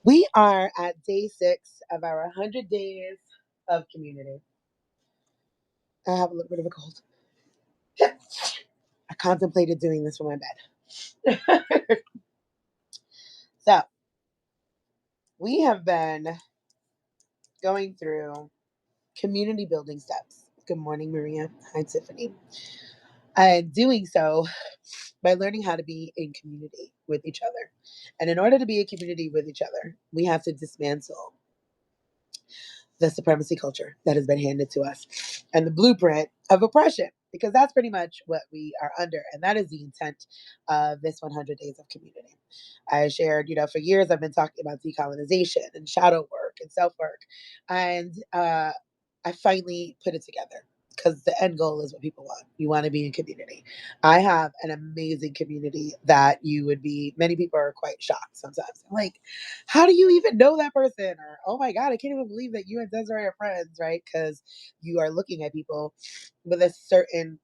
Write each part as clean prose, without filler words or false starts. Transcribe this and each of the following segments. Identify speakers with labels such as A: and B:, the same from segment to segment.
A: We are at day 6 of our 100 days of community. I have a little bit of a cold. I contemplated doing this from my bed. So, we have been going through community building steps. Good morning, Maria. Hi, Tiffany. And doing so by learning how to be in community with each other. And in order to be in community with each other, we have to dismantle the supremacy culture that has been handed to us and the blueprint of oppression, because that's pretty much what we are under. And that is the intent of this 100 days of community. I shared, for years I've been talking about decolonization and shadow work and self work. And I finally put it together because the end goal is what people want. You want to be in community. I have an amazing community that many people are quite shocked sometimes. Like, how do you even know that person? Or, oh my God, I can't even believe that you and Desiree are friends, right? Because you are looking at people with a certain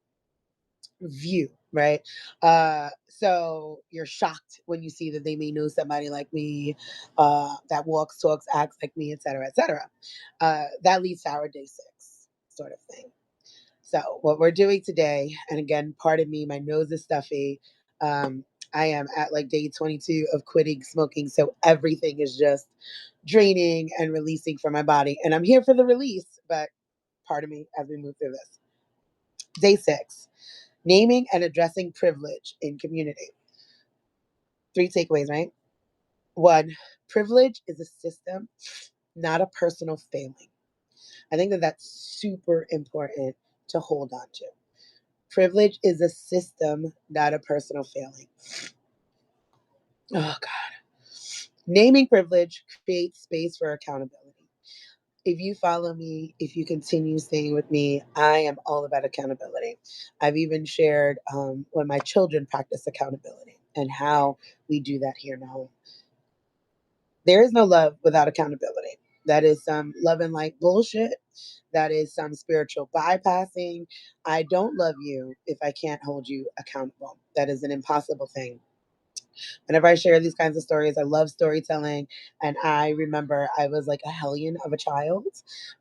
A: view, right? So you're shocked when you see that they may know somebody like me, that walks, talks, acts like me, et cetera, et cetera. That leads to our day 6 sort of thing. So what we're doing today, and again, pardon me, my nose is stuffy. I am at like day 22 of quitting smoking, so everything is just draining and releasing from my body. And I'm here for the release, but pardon me as we move through this. Day 6, naming and addressing privilege in community. 3 takeaways, right? 1, privilege is a system, not a personal failing. I think that that's super important to hold on to. Privilege is a system, not a personal failing. Oh, God. Naming privilege creates space for accountability. If you follow me, if you continue staying with me, I am all about accountability. I've even shared when my children practice accountability and how we do that here in home. There is no love without accountability. That is some love and light bullshit. That is some spiritual bypassing. I don't love you if I can't hold you accountable. That is an impossible thing. Whenever I share these kinds of stories, I love storytelling. And I remember I was like a hellion of a child,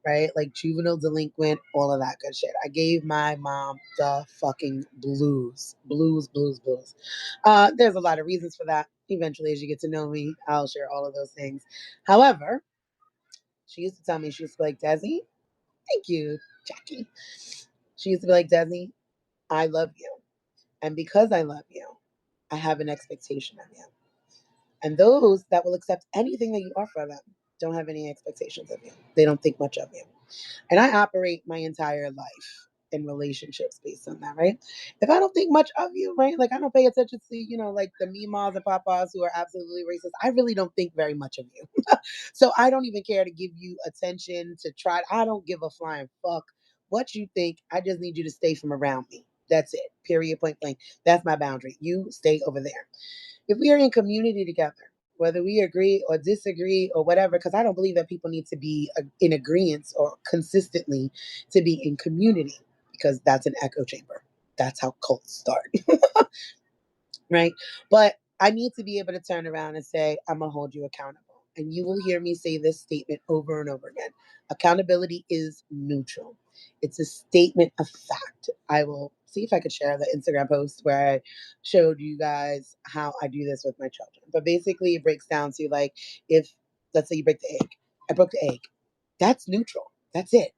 A: right? Like juvenile delinquent, all of that good shit. I gave my mom the fucking blues. Blues, blues, blues. There's a lot of reasons for that. Eventually, as you get to know me, I'll share all of those things. However, she used to tell me, she used to be like, Desi, thank you, Jackie. She used to be like, Desi, I love you. And because I love you, I have an expectation of you. And those that will accept anything that you offer them don't have any expectations of you. They don't think much of you. And I operate my entire life in relationships based on that, right? If I don't think much of you, right? Like I don't pay attention to, like the memas and papas who are absolutely racist. I really don't think very much of you. So I don't even care to give you attention to try. I don't give a flying fuck what you think. I just need you to stay from around me. That's it. Period. Point blank. That's my boundary. You stay over there. If we are in community together, whether we agree or disagree or whatever, because I don't believe that people need to be in agreement or consistently to be in community, because that's an echo chamber. That's how cults start, right? But I need to be able to turn around and say, I'm going to hold you accountable. And you will hear me say this statement over and over again. Accountability is neutral. It's a statement of fact. I will see if I could share the Instagram post where I showed you guys how I do this with my children. But basically, it breaks down to like, if, let's say you break the egg, I broke the egg. That's neutral. That's it.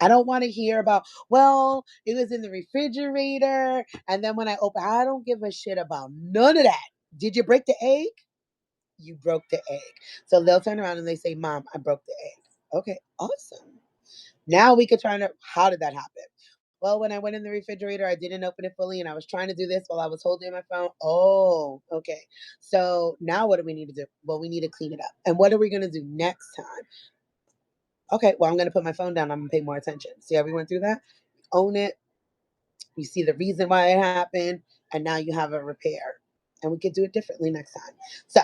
A: I don't want to hear about, well, it was in the refrigerator. And then when I open, I don't give a shit about none of that. Did you break the egg? You broke the egg. So they'll turn around and they say, Mom, I broke the egg. Okay, awesome. Now we could try to, how did that happen? Well, when I went in the refrigerator, I didn't open it fully and I was trying to do this while I was holding my phone. Oh, okay. So now what do we need to do? Well, we need to clean it up. And what are we going to do next time? Okay, well, I'm going to put my phone down. I'm going to pay more attention. See how we went through that? Own it. You see the reason why it happened. And now you have a repair. And we could do it differently next time. So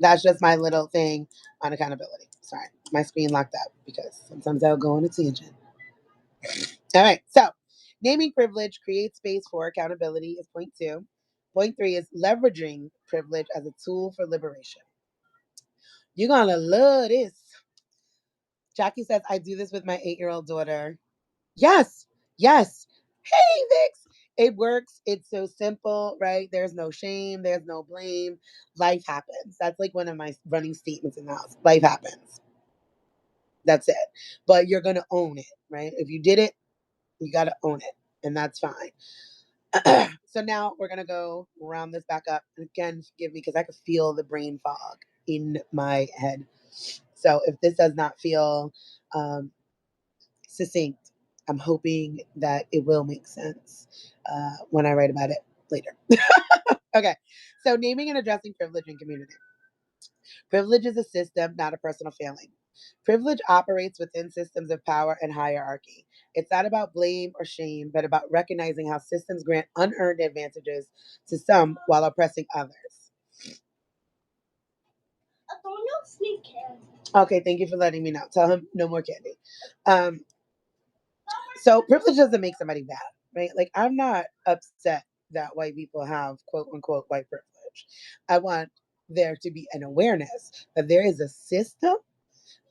A: that's just my little thing on accountability. Sorry, my screen locked up because sometimes I'll go on a tangent. All right, so naming privilege creates space for accountability is point 2. Point 3 is leveraging privilege as a tool for liberation. You're gonna love this. Jackie says, I do this with my 8-year-old daughter. Yes, yes. Hey, Vix. It works. It's so simple, right? There's no shame. There's no blame. Life happens. That's like one of my running statements in the house. Life happens. That's it. But you're going to own it, right? If you did it, you got to own it. And that's fine. So now we're going to go round this back up. And again, forgive me because I could feel the brain fog in my head. So if this does not feel succinct, I'm hoping that it will make sense when I write about it later. Okay, so naming and addressing privilege in community. Privilege is a system, not a personal feeling. Privilege operates within systems of power and hierarchy. It's not about blame or shame, but about recognizing how systems grant unearned advantages to some while oppressing others. Okay, thank you for letting me know. Tell him no more candy. Um, So privilege doesn't make somebody bad, right? Like I'm not upset that white people have quote unquote white privilege. I want there to be an awareness that there is a system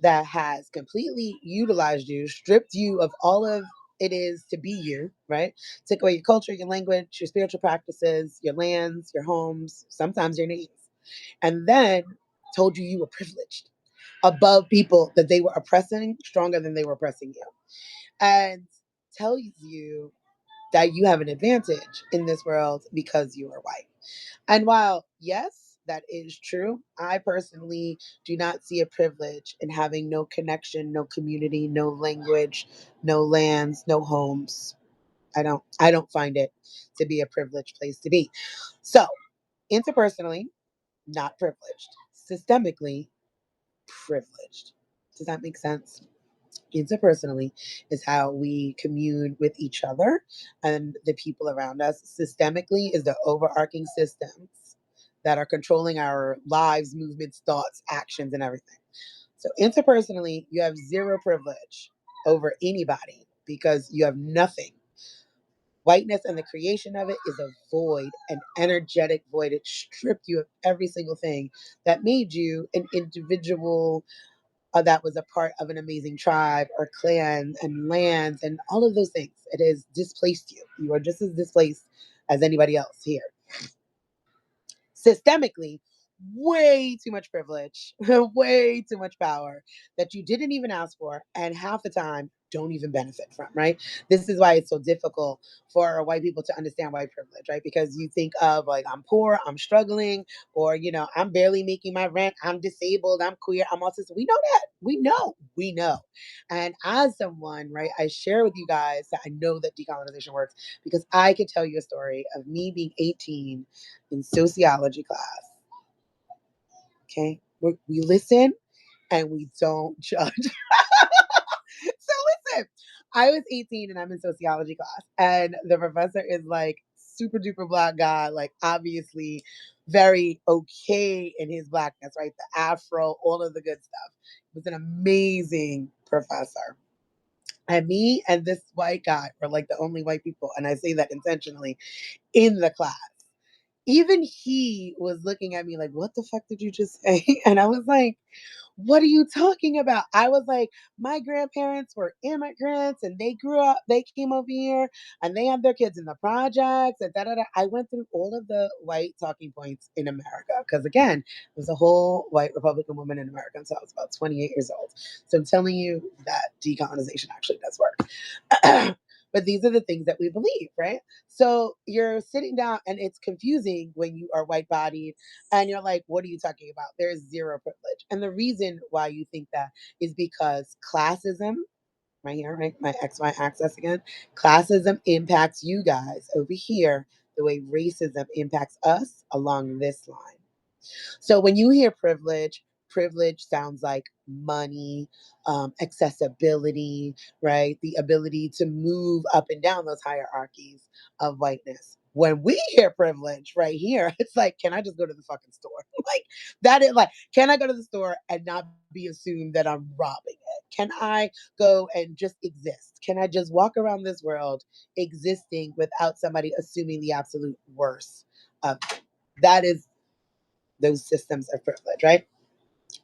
A: that has completely utilized you, stripped you of all of it is to be you, right? Took away your culture, your language, your spiritual practices, your lands, your homes, sometimes your names, and then told you you were privileged above people that they were oppressing stronger than they were oppressing you, and tells you that you have an advantage in this world because you are white. And while, yes, that is true, I personally do not see a privilege in having no connection, no community, no language, no lands, no homes. I don't find it to be a privileged place to be. So, interpersonally, not privileged. Systemically, privileged. Does that make sense? Interpersonally is how we commune with each other and the people around us. Systemically is the overarching systems that are controlling our lives, movements, thoughts, actions, and everything. So interpersonally, you have zero privilege over anybody because you have nothing. Whiteness and the creation of it is a void, an energetic void. It stripped you of every single thing that made you an individual that was a part of an amazing tribe or clan and lands and all of those things. It has displaced you. You are just as displaced as anybody else here. Systemically, way too much privilege, way too much power that you didn't even ask for, and half the time don't even benefit from, right? This is why it's so difficult for white people to understand white privilege, right? Because you think of like, I'm poor, I'm struggling, or, I'm barely making my rent, I'm disabled, I'm queer, I'm autistic. We know that. We know. And as someone, right, I share with you guys that I know that decolonization works because I can tell you a story of me being 18 in sociology class. Okay, we listen and we don't judge. So listen, I was 18 and I'm in sociology class, and the professor is like super duper black guy, like obviously very okay in his blackness, right? The afro, all of the good stuff. He was an amazing professor. And me and this white guy were like the only white people, and I say that intentionally, in the class. Even he was looking at me like, what the fuck did you just say? And I was like, what are you talking about? I was like, my grandparents were immigrants and they grew up, they came over here and they had their kids in the projects and da da da. I went through all of the white talking points in America because, again, there's a whole white Republican woman in America until I was about 28 years old. So I'm telling you that decolonization actually does work. But these are the things that we believe, right? So you're sitting down and it's confusing when you are white bodied and you're like, what are you talking about? There's zero privilege. And the reason why you think that is because classism, right here, right? My XY axis again. Classism impacts you guys over here the way racism impacts us along this line. So when you hear privilege, privilege sounds like money, accessibility, right? The ability to move up and down those hierarchies of whiteness. When we hear privilege right here, it's like, can I just go to the fucking store? Like that is like, can I go to the store and not be assumed that I'm robbing it? Can I go and just exist? Can I just walk around this world existing without somebody assuming the absolute worst of me? That is those systems of privilege, right?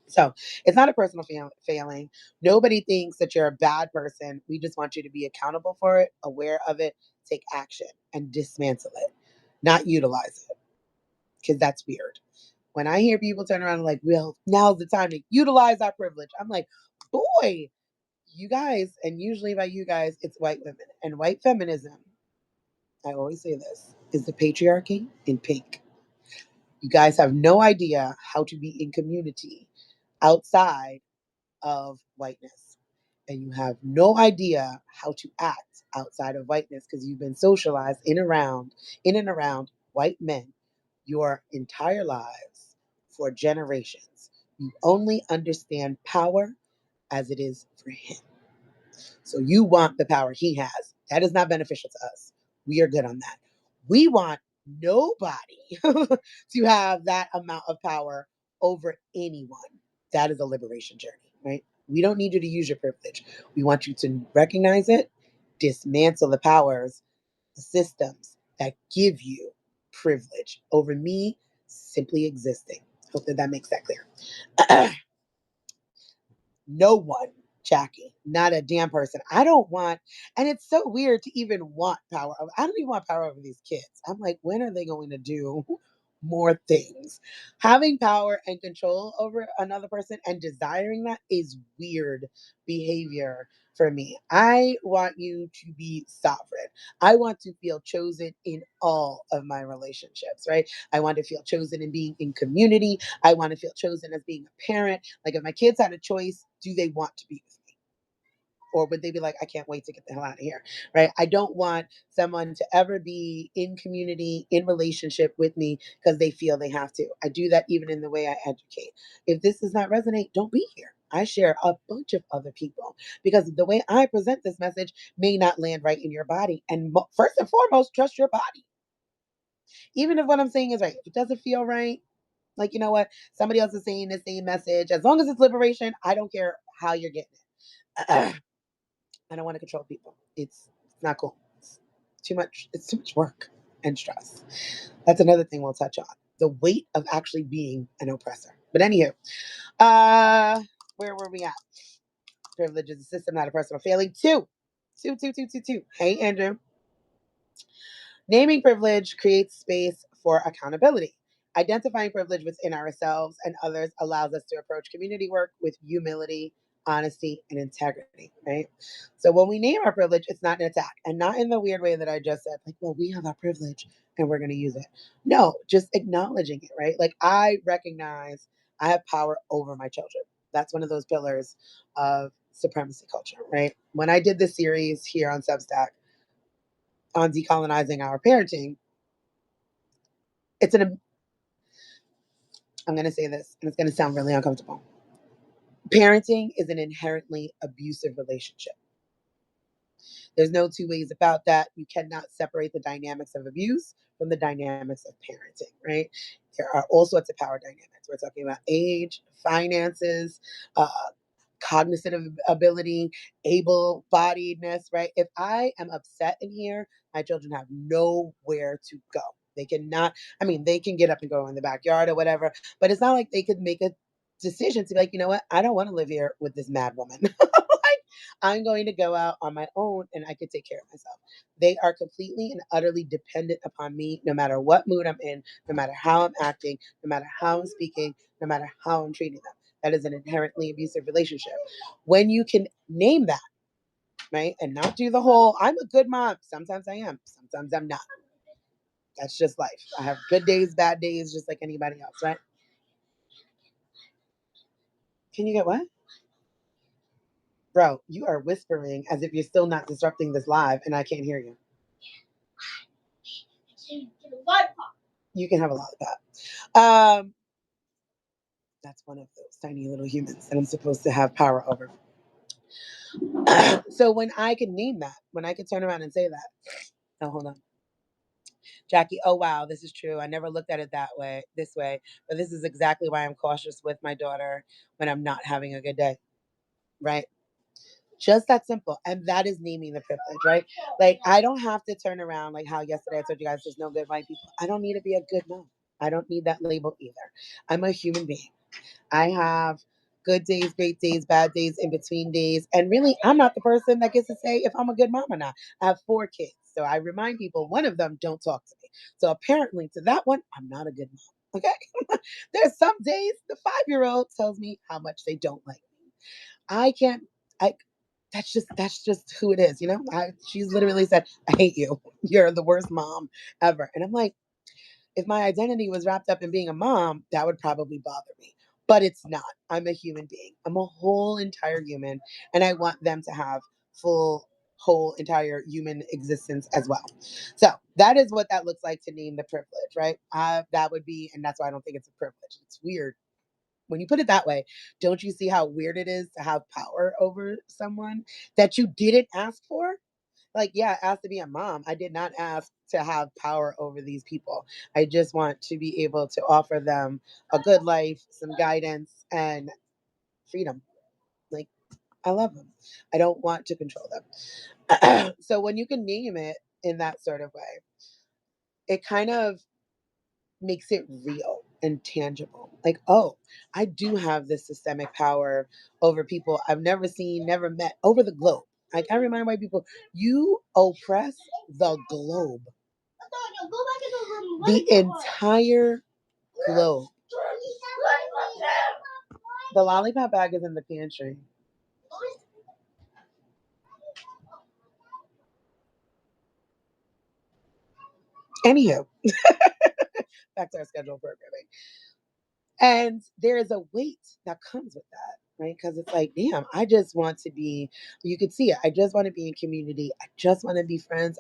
A: So it's not a personal failing. Nobody thinks that you're a bad person. We just want you to be accountable for it, aware of it, take action, and dismantle it, not utilize it, because that's weird. When I hear people turn around and like, well, now's the time to utilize our privilege, I'm like, boy, you guys, and usually by you guys, it's white women. And white feminism, I always say this, is the patriarchy in pink. You guys have no idea how to be in community outside of whiteness. And you have no idea how to act outside of whiteness because you've been socialized in and around white men your entire lives for generations. You only understand power as it is for him. So you want the power he has. That is not beneficial to us. We are good on that. We want nobody to have that amount of power over anyone. That is a liberation journey, right? We don't need you to use your privilege. We want you to recognize it, dismantle the powers, the systems that give you privilege over me simply existing. Hope that makes that clear. No one, Jackie, not a damn person. I don't want, and it's so weird to even want power. I don't even want power over these kids. I'm like, when are they going to do more things? Having power and control over another person and desiring that is weird behavior for me. I want you to be sovereign. I want to feel chosen in all of my relationships, right? I want to feel chosen in being in community. I want to feel chosen as being a parent. Like if my kids had a choice, do they want to be with me? Or would they be like, I can't wait to get the hell out of here, right? I don't want someone to ever be in community, in relationship with me because they feel they have to. I do that even in the way I educate. If this does not resonate, don't be here. I share a bunch of other people because the way I present this message may not land right in your body. And first and foremost, trust your body. Even if what I'm saying is right, if it doesn't feel right, like, you know what? Somebody else is saying the same message. As long as it's liberation, I don't care how you're getting it. I don't want to control people. It's not cool. It's too much. It's too much work and stress. That's another thing we'll touch on. The weight of actually being an oppressor. But anywho, uh, where were we at? Privilege is a system, not a personal failing. Two. Hey, Andrew. Naming privilege creates space for accountability. Identifying privilege within ourselves and others allows us to approach community work with humility, honesty, and integrity, right? So when we name our privilege, it's not an attack and not in the weird way that I just said, like, well, we have our privilege and we're going to use it. No, just acknowledging it, right? Like I recognize I have power over my children. That's one of those pillars of supremacy culture, right? When I did this series here on Substack, on decolonizing our parenting, it's an, I'm going to say this, and it's going to sound really uncomfortable. Parenting is an inherently abusive relationship. There's no two ways about that. You cannot separate the dynamics of abuse from the dynamics of parenting, right? There are all sorts of power dynamics. We're talking about age, finances, uh, cognitive ability, able-bodiedness, right? If I am upset in here, my children have nowhere to go. They cannot, I mean, they can get up and go in the backyard or whatever, but it's not like they could make a decision to be like, you know what, I don't want to live here with this mad woman. Like, I'm going to go out on my own and I can take care of myself. They are completely and utterly dependent upon me, no matter what mood I'm in, no matter how I'm acting, no matter how I'm speaking, no matter how I'm treating them. That is an inherently abusive relationship. When you can name that, right, and not do the whole, I'm a good mom. Sometimes I am, sometimes I'm not. That's just life. I have good days, bad days, just like anybody else, right? Can you get what? Bro, you are whispering as if you're still not disrupting this live and I can't hear you. You can have a lollipop. Um, that's one of those tiny little humans that I'm supposed to have power over. So when I can name that, when I can turn around and say that, oh, hold on. Jackie, oh wow, this is true. I never looked at it that way, this way, but this is exactly why I'm cautious with my daughter when I'm not having a good day, right? Just that simple. And that is naming the privilege, right? Like, I don't have to turn around like how yesterday I told you guys there's no good white people. I don't need to be a good mom. I don't need that label either. I'm a human being. I have good days, great days, bad days, in between days. And really, I'm not the person that gets to say if I'm a good mom or not. I have 4 kids. So I remind people one of them don't talk to me. So apparently to that one, I'm not a good mom. Okay. There's some days the 5-year-old tells me how much they don't like me. I can't I that's just who it is, you know? She's literally said, I hate you. You're the worst mom ever. And I'm like, if my identity was wrapped up in being a mom, that would probably bother me. But it's not. I'm a human being. I'm a whole entire human, and I want them to have full, whole, entire human existence as well. So that is what that looks like to name the privilege, right? That would be, and that's why I don't think it's a privilege. It's weird. When you put it that way, don't you see how weird it is to have power over someone that you didn't ask for? Like, yeah, I asked to be a mom. I did not ask to have power over these people. I just want to be able to offer them a good life, some guidance, and freedom. Like, I love them. I don't want to control them. So when you can name it in that sort of way, it kind of makes it real and tangible. Like, oh, I do have this systemic power over people I've never seen, never met over the globe. Like, I remind white people, you oppress the globe, the entire globe. The lollipop bag is in the pantry. Anywho, back to our scheduled programming. And there is a weight that comes with that, right? Because it's like, damn, I just want to be, you could see it. I just want to be in community. I just want to be friends.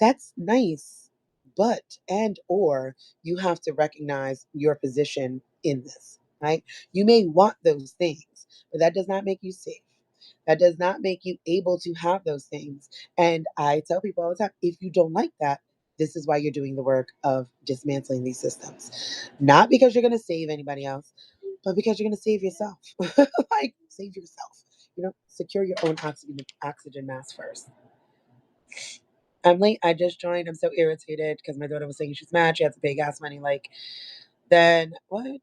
A: That's nice. But, and, or you have to recognize your position in this, right? You may want those things, but that does not make you safe. That does not make you able to have those things. And I tell people all the time, if you don't like that, this is why you're doing the work of dismantling these systems. Not because you're going to save anybody else, but because you're going to save yourself. Like, save yourself. You know, secure your own oxygen mask first. I'm late. I just joined. I'm so irritated because my daughter was saying she's mad. She had to pay gas money. Like, then what?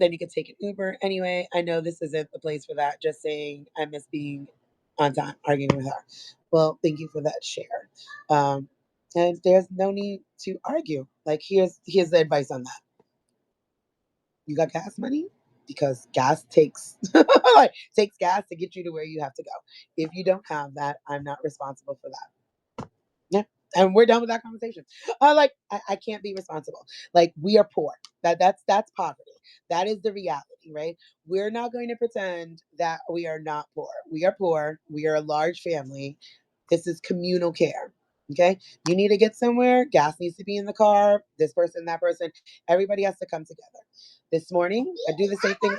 A: Then you could take an Uber. Anyway, I know this isn't the place for that. Just saying I miss being on time, arguing with her. Well, thank you for that share. Um, and there's no need to argue. Like, here's the advice on that. You got gas money? Because gas takes like, takes gas to get you to where you have to go. If you don't have that, I'm not responsible for that. Yeah. And we're done with that conversation. I can't be responsible. Like, we are poor. That's poverty. That is the reality, right? We're not going to pretend that we are not poor. We are poor. We are a large family. This is communal care. Okay. You need to get somewhere. Gas needs to be in the car. This person, that person. Everybody has to come together. This morning, I do the same thing.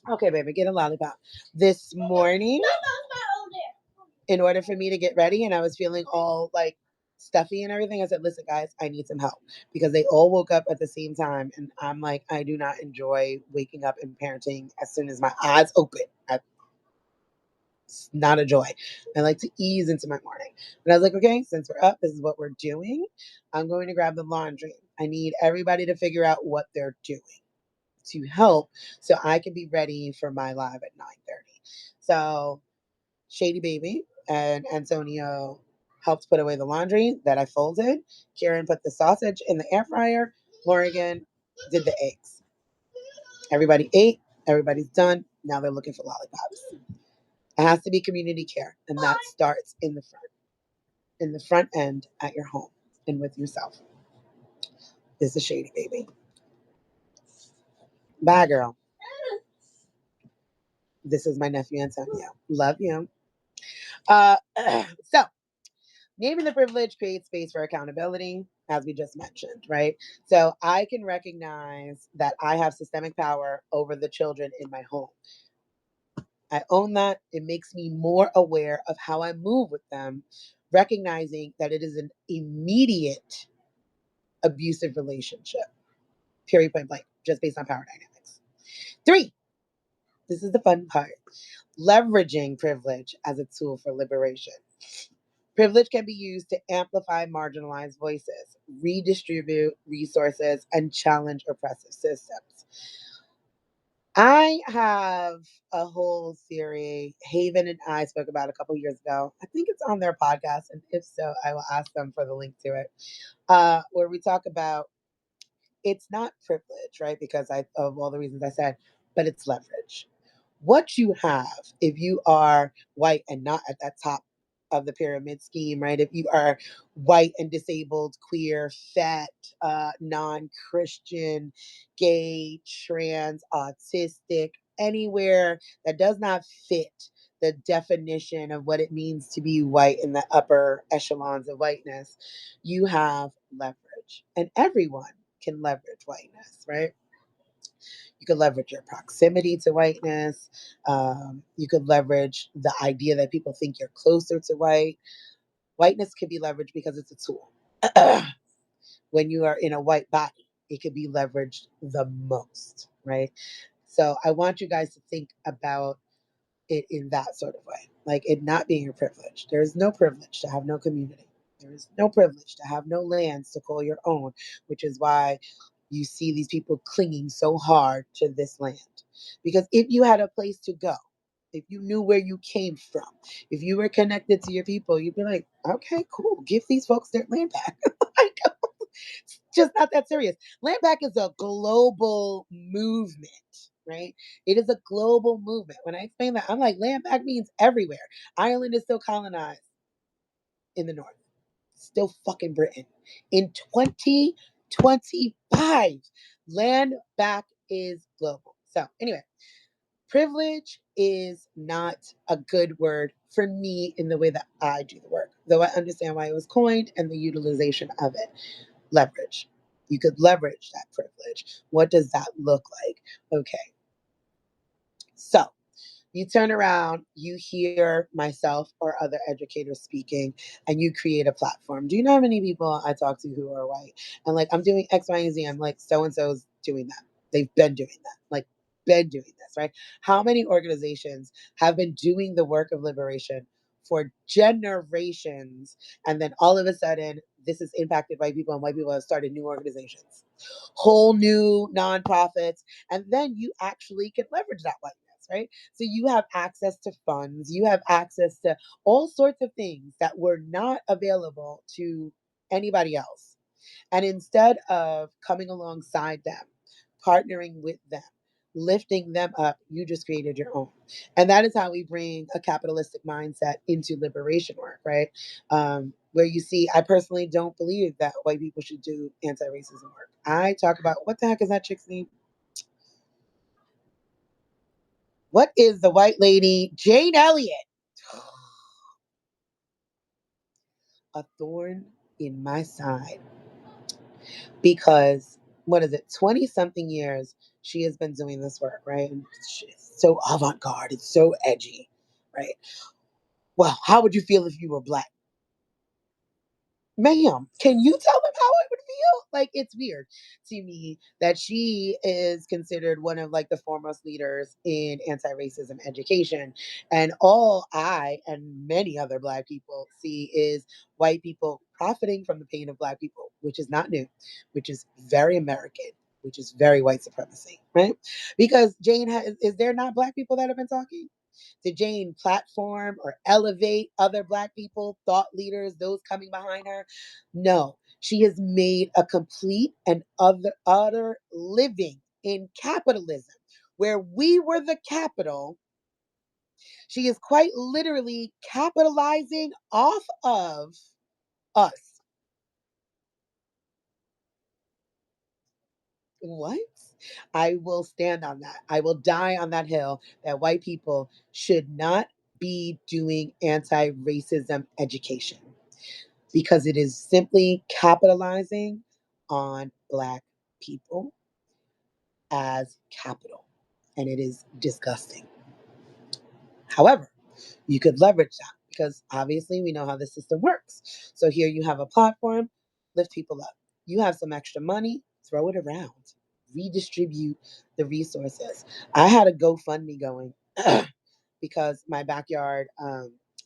A: Okay, baby, get a lollipop. This morning, in order for me to get ready, and I was feeling all like stuffy and everything, I said, listen, guys, I need some help because they all woke up at the same time. And I'm like, I do not enjoy waking up and parenting as soon as my eyes open. It's not a joy. I like to ease into my morning. And I was like, okay, since we're up, this is what we're doing. I'm going to grab the laundry. I need everybody to figure out what they're doing to help so I can be ready for my live at 9:30. So Shady Baby and Antonio helped put away the laundry that I folded. Karen put the sausage in the air fryer. Morgan did the eggs. Everybody ate. Everybody's done. Now they're looking for lollipops. It has to be community care, and that starts in the front end at your home and with yourself. This is Shady Baby. Bye, girl. This is my nephew Antonio. Love you. Uh, so naming the privilege creates space for accountability, as we just mentioned, right? So I can recognize that I have systemic power over the children in my home. I own that. It makes me more aware of how I move with them, recognizing that it is an immediate abusive relationship, period, point blank, just based on power dynamics. 3, this is the fun part, leveraging privilege as a tool for liberation. Privilege can be used to amplify marginalized voices, redistribute resources, and challenge oppressive systems. I have a whole theory Haven and I spoke about a couple years ago. I think it's on their podcast, and if so, I will ask them for the link to it. Where we talk about it's not privilege, right? Because of all the reasons I said, but it's leverage. What you have if you are white and not at that top of the pyramid scheme, right? If you are white and disabled, queer, fat, non-Christian, gay, trans, autistic, anywhere that does not fit the definition of what it means to be white in the upper echelons of whiteness, you have leverage. And everyone can leverage whiteness, right? You could leverage your proximity to whiteness. You could leverage the idea that people think you're closer to white. Whiteness can be leveraged because it's a tool. When you are in a white body, it could be leveraged the most, right? So I want you guys to think about it in that sort of way, like it not being a privilege. There is no privilege to have no community. There is no privilege to have no lands to call your own, which is why you see these people clinging so hard to this land. Because if you had a place to go, if you knew where you came from, if you were connected to your people, you'd be like, okay, cool, give these folks their land back. Like, it's just not that serious. Land back is a global movement, right? It is a global movement. When I explain that, I'm like, land back means everywhere. Ireland is still colonized in the north, still fucking Britain. In 2025, land back is global. So, anyway, privilege is not a good word for me in the way that I do the work, though I understand why it was coined and the utilization of it. Leverage. You could leverage that privilege. What does that look like? Okay. So you turn around, you hear myself or other educators speaking, and you create a platform. Do you know how many people I talk to who are white? And like, I'm doing X, Y, and Z. I'm like, so and so's doing that. They've been doing that. Like, been doing this, right? How many organizations have been doing the work of liberation for generations? And then all of a sudden, this has impacted white people, and white people have started new organizations, whole new nonprofits. And then you actually can leverage that whiteness, right? So you have access to funds, you have access to all sorts of things that were not available to anybody else. And instead of coming alongside them, partnering with them, lifting them up, you just created your own. And that is how we bring a capitalistic mindset into liberation work, right? Where you see, I personally don't believe that white people should do anti racism work. I talk about what the heck is that chick's name? What is the white lady? Jane Elliott. A thorn in my side because what is it, 20 something years she has been doing this work, right? And it's so avant garde, it's so edgy, right? Well, how would you feel if you were black? Ma'am, can you tell them how it would feel? Like, it's weird to me that she is considered one of like the foremost leaders in anti-racism education. And all I and many other black people see is white people profiting from the pain of black people, which is not new, which is very American, which is very white supremacy, right? Because Jane has, is there not black people that have been talking? Did Jane platform or elevate other Black people, thought leaders, those coming behind her? No, she has made a complete and utter living in capitalism. Where we were the capital, she is quite literally capitalizing off of us. What? I will stand on that. I will die on that hill that white people should not be doing anti racism education because it is simply capitalizing on Black people as capital. And it is disgusting. However, you could leverage that because obviously we know how the system works. So here you have a platform, lift people up. You have some extra money, throw it around, redistribute the resources. I had a GoFundMe going because my backyard,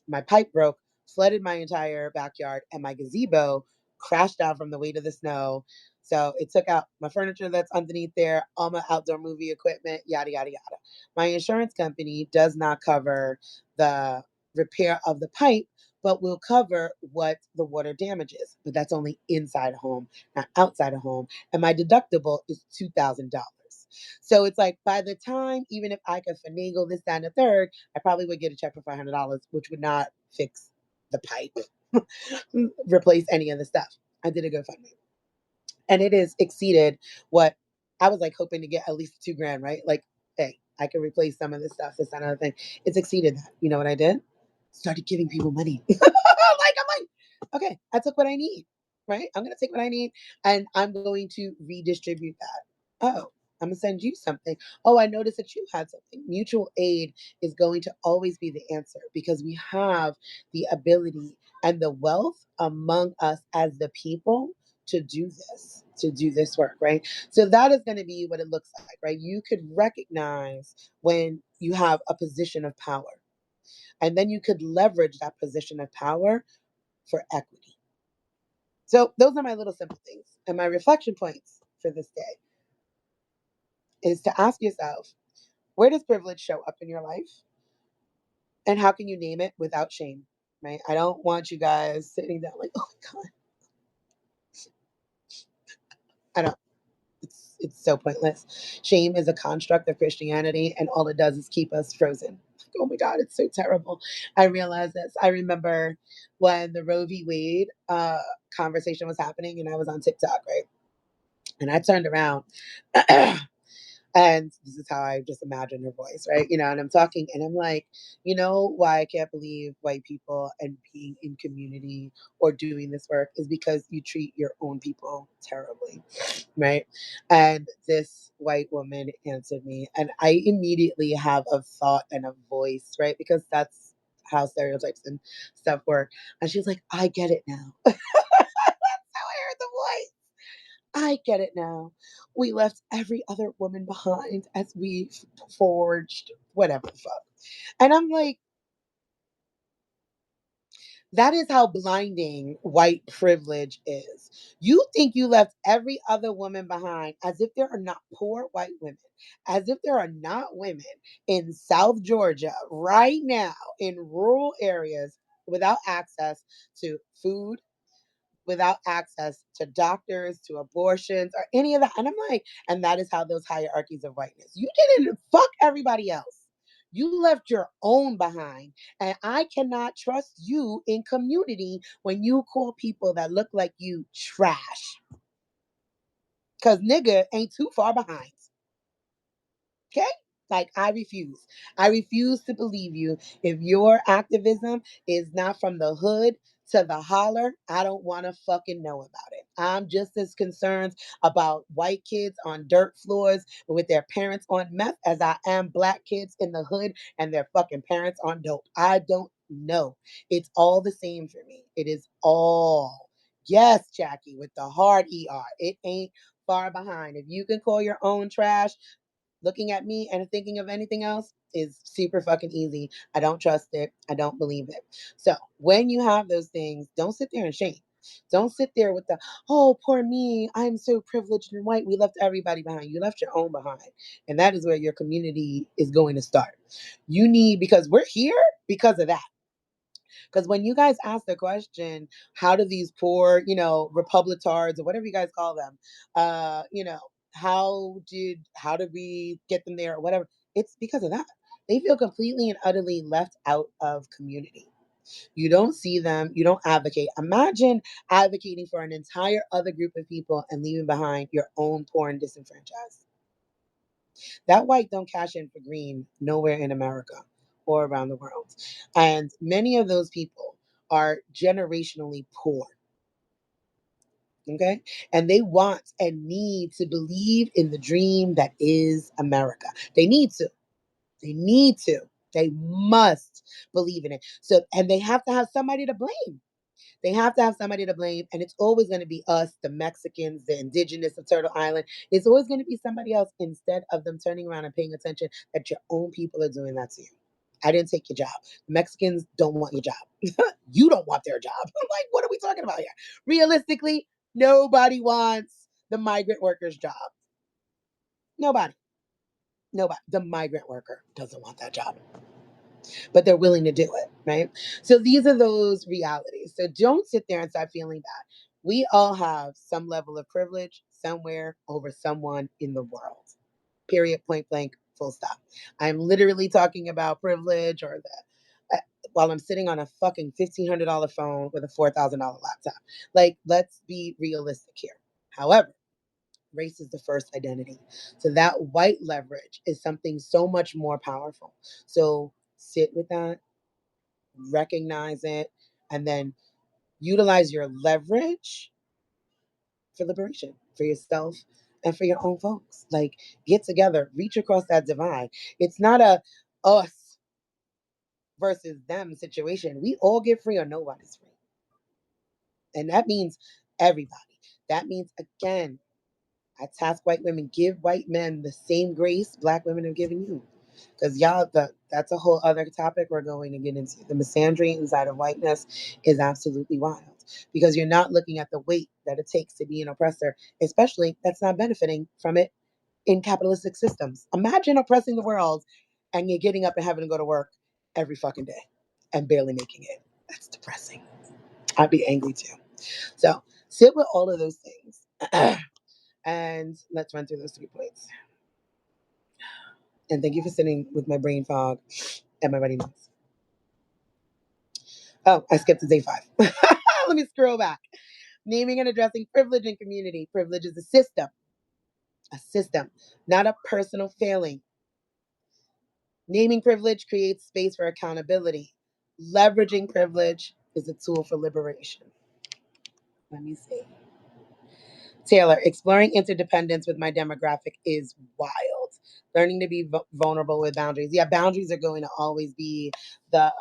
A: my pipe broke, flooded my entire backyard, and my gazebo crashed down from the weight of the snow. So it took out my furniture that's underneath there, all my outdoor movie equipment, yada, yada, yada. My insurance company does not cover the repair of the pipe, but will cover what the water damages. But that's only inside a home, not outside a home. And my deductible is $2,000. So it's like by the time, even if I could finagle this, down the third, I probably would get a check for $500, which would not fix the pipe, replace any of the stuff. I did a GoFundMe, and it has exceeded what I was like hoping to get, at least 2 grand, right? Like, hey, I can replace some of this stuff. It's another thing. It's exceeded that. You know what I did? Started giving people money. I'm like, okay, I took what I need, right? I'm gonna take what I need and I'm going to redistribute that. Oh, I'm gonna send you something. Oh, I noticed that you had something. Mutual aid is going to always be the answer because we have the ability and the wealth among us as the people to do this work, right? So that is going to be what it looks like, right? You could recognize when you have a position of power, and then you could leverage that position of power for equity. So those are my little simple things. And my reflection points for this day is to ask yourself, where does privilege show up in your life? And how can you name it without shame? Right? I don't want you guys sitting down like, oh my God, I don't. It's so pointless. Shame is a construct of Christianity, and all it does is keep us frozen. Like, oh my God, it's so terrible. I realize this. I remember when the Roe v. Wade conversation was happening, and I was on TikTok, right? And I turned around and this is how I just imagine her voice, right? And I'm talking and I'm like, why I can't believe white people and being in community or doing this work is because you treat your own people terribly, right? And this white woman answered me, and I immediately have a thought and a voice, right? Because that's how stereotypes and stuff work. And she's like, I get it now. That's how I heard the voice. I get it now. We left every other woman behind as we forged whatever the fuck. And I'm like, that is how blinding white privilege is. You think you left every other woman behind as if there are not poor white women, as if there are not women in South Georgia right now in rural areas without access to food, without access to doctors, to abortions, or any of that. And I'm like, and that is how those hierarchies of whiteness. You didn't fuck everybody else. You left your own behind. And I cannot trust you in community when you call people that look like you trash. Because nigga ain't too far behind. Okay? Like, I refuse. I refuse to believe you. If your activism is not from the hood to the holler, I don't want to fucking know about it. I'm just as concerned about white kids on dirt floors with their parents on meth as I am black kids in the hood and their fucking parents on dope. I don't know. It's all the same for me. It is all. Yes, Jackie, with the hard ER. It ain't far behind. If you can call your own trash, looking at me and thinking of anything else is super fucking easy. I don't trust it. I don't believe it. So when you have those things, don't sit there in shame. Don't sit there with the, oh, poor me. I'm so privileged and white. We left everybody behind. You left your own behind. And that is where your community is going to start. You need, because we're here because of that. Because when you guys ask the question, how do these poor, Republicards or whatever you guys call them, how did we get them there or whatever? It's because of that. They feel completely and utterly left out of community. You don't see them. You don't advocate. Imagine advocating for an entire other group of people and leaving behind your own poor and disenfranchised. That white don't cash in for green nowhere in America or around the world. And many of those people are generationally poor. Okay. And they want and need to believe in the dream that is America. They need to. They need to. They must believe in it. So, and they have to have somebody to blame. They have to have somebody to blame, and it's always going to be us, the Mexicans, the indigenous of Turtle Island. It's always going to be somebody else instead of them turning around and paying attention that your own people are doing that to you. I didn't take your job. Mexicans don't want your job. You don't want their job. Like, what are we talking about here? Realistically, nobody wants the migrant worker's job. Nobody. Nobody. The migrant worker doesn't want that job, but they're willing to do it, right? So these are those realities. So don't sit there and start feeling bad. We all have some level of privilege somewhere over someone in the world. Period, point blank, full stop. I'm literally talking about privilege or the while I'm sitting on a fucking $1,500 phone with a $4,000 laptop. Like, let's be realistic here. However, race is the first identity. So that white leverage is something so much more powerful. So sit with that, recognize it, and then utilize your leverage for liberation for yourself and for your own folks. Like, get together, reach across that divide. It's not a us versus them situation. We all get free or nobody's free. And that means everybody. That means, again, I task white women, give white men the same grace black women have given you. Because y'all, that's a whole other topic we're going to get into. The misandry inside of whiteness is absolutely wild. Because you're not looking at the weight that it takes to be an oppressor, especially that's not benefiting from it in capitalistic systems. Imagine oppressing the world and you're getting up and having to go to work every fucking day and barely making it. That's depressing. I'd be angry too. So sit with all of those things. And let's run through those 3 points. And thank you for sitting with my brain fog and my runny nose. Oh, I skipped to day 5. Let me scroll back. Naming and addressing privilege in community. Privilege is a system, not a personal failing. Naming privilege creates space for accountability. Leveraging privilege is a tool for liberation. Let me see. Taylor, exploring interdependence with my demographic is wild. Learning to be vulnerable with boundaries. Yeah, boundaries are going to always be the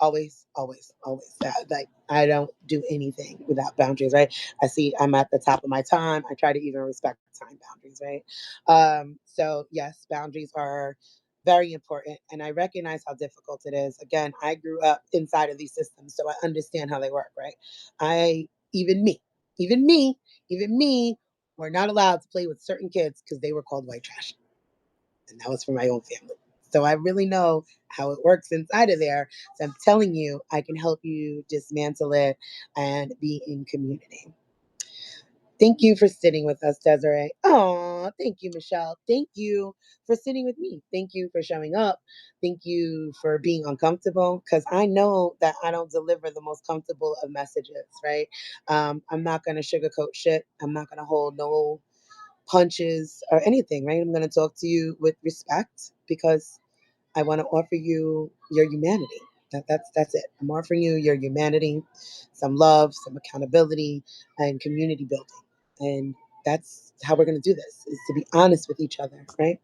A: always that. Like, I don't do anything without boundaries, right? I see I'm at the top of my time. I try to even respect time boundaries, right? So yes, boundaries are very important, and I recognize how difficult it is. Again, I grew up inside of these systems, so I understand how they work, right? I even me, even me, even me were not allowed to play with certain kids because they were called white trash, and that was for my own family. So I really know how it works inside of there. So I'm telling you, I can help you dismantle it and be in community. Thank you for sitting with us, Desiree. Oh, thank you, Michelle. Thank you for sitting with me. Thank you for showing up. Thank you for being uncomfortable, because I know that I don't deliver the most comfortable of messages, right? I'm not going to sugarcoat shit. I'm not going to hold no punches or anything, right? I'm going to talk to you with respect because I want to offer you your humanity. That's it. I'm offering you your humanity, some love, some accountability, and community building. And that's how we're going to do this, is to be honest with each other, right?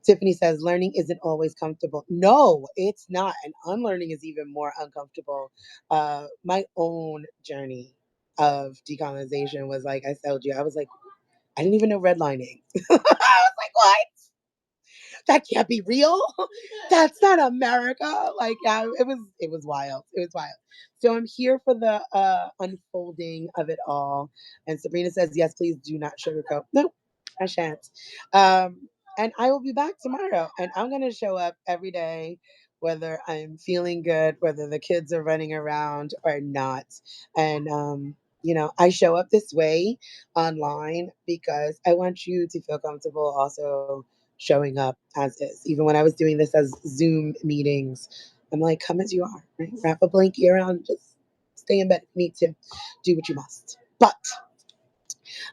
A: Tiffany says learning isn't always comfortable. No, it's not. And unlearning is even more uncomfortable. My own journey of decolonization was like I told you, I was like, I didn't even know redlining. I was like, what? That can't be real. That's not America. Like, yeah, it was wild. It was wild. So I'm here for the unfolding of it all. And Sabrina says, yes, please do not sugarcoat. No, I shan't. And I will be back tomorrow. And I'm gonna show up every day, whether I'm feeling good, whether the kids are running around or not. And I show up this way online because I want you to feel comfortable also showing up as is. Even when I was doing this as Zoom meetings, I'm like, come as you are, right? Wrap a blanket around, just stay in bed if you need to. Do what you must. But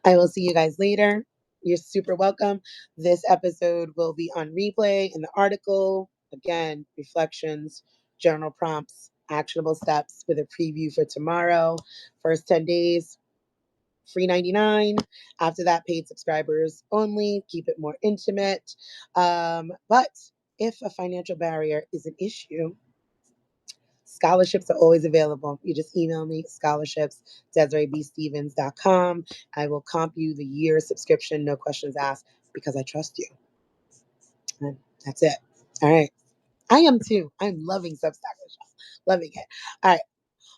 A: I will see you guys later. You're super welcome. This episode will be on replay in the article. Again, reflections, journal prompts, actionable steps with a preview for tomorrow. First 10 days, free 99. After that, paid subscribers only. Keep it more intimate. But if a financial barrier is an issue, scholarships are always available. You just email me, scholarships, DesireeBStevens.com. I will comp you the year subscription, no questions asked, because I trust you. And that's it. All right. I am too. I'm loving Substack, Michelle. Loving it. All right.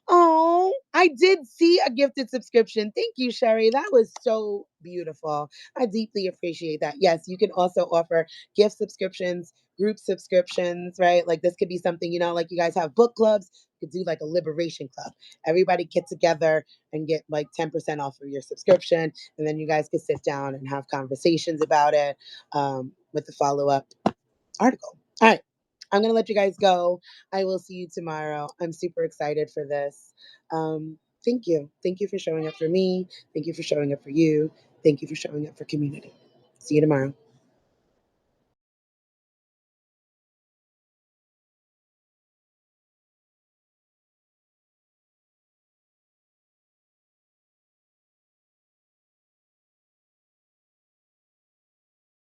A: Oh, I did see a gifted subscription. Thank you, Sherry. That was so beautiful. I deeply appreciate that. Yes, you can also offer gift subscriptions, group subscriptions, right? Like this could be something, like you guys have book clubs. You could do like a liberation club. Everybody get together and get like 10% off of your subscription. And then you guys could sit down and have conversations about it with the follow up article. All right. I'm going to let you guys go. I will see you tomorrow. I'm super excited for this. Thank you. Thank you for showing up for me. Thank you for showing up for you. Thank you for showing up for community. See you tomorrow.